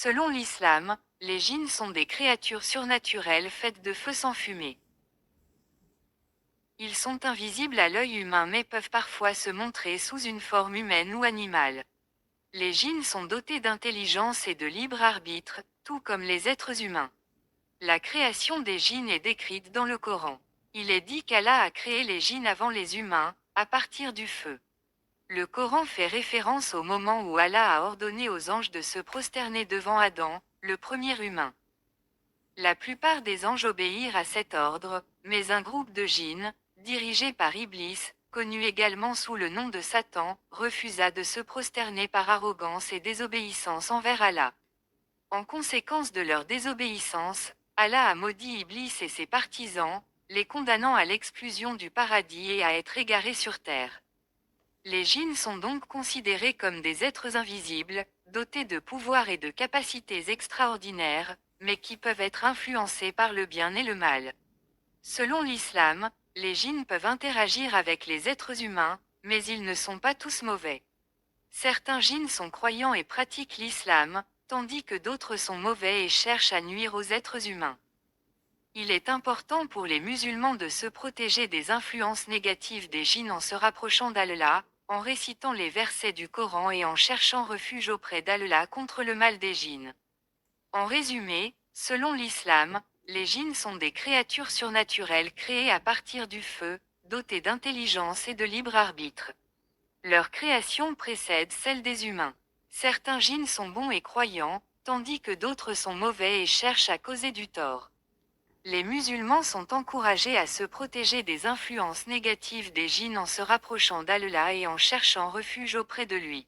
Selon l'islam, les djinns sont des créatures surnaturelles faites de feu sans fumée. Ils sont invisibles à l'œil humain mais peuvent parfois se montrer sous une forme humaine ou animale. Les djinns sont dotés d'intelligence et de libre arbitre, tout comme les êtres humains. La création des djinns est décrite dans le Coran. Il est dit qu'Allah a créé les djinns avant les humains, à partir du feu. Le Coran fait référence au moment où Allah a ordonné aux anges de se prosterner devant Adam, le premier humain. La plupart des anges obéirent à cet ordre, mais un groupe de djinns, dirigé par Iblis, connu également sous le nom de Satan, refusa de se prosterner par arrogance et désobéissance envers Allah. En conséquence de leur désobéissance, Allah a maudit Iblis et ses partisans, les condamnant à l'exclusion du paradis et à être égarés sur terre. Les djinns sont donc considérés comme des êtres invisibles, dotés de pouvoirs et de capacités extraordinaires, mais qui peuvent être influencés par le bien et le mal. Selon l'islam, les djinns peuvent interagir avec les êtres humains, mais ils ne sont pas tous mauvais. Certains djinns sont croyants et pratiquent l'islam, tandis que d'autres sont mauvais et cherchent à nuire aux êtres humains. Il est important pour les musulmans de se protéger des influences négatives des djinns en se rapprochant d'Allah, en récitant les versets du Coran et en cherchant refuge auprès d'Allah contre le mal des djinns. En résumé, selon l'islam, les djinns sont des créatures surnaturelles créées à partir du feu, dotées d'intelligence et de libre arbitre. Leur création précède celle des humains. Certains djinns sont bons et croyants, tandis que d'autres sont mauvais et cherchent à causer du tort. Les musulmans sont encouragés à se protéger des influences négatives des djinns en se rapprochant d'Allah et en cherchant refuge auprès de lui.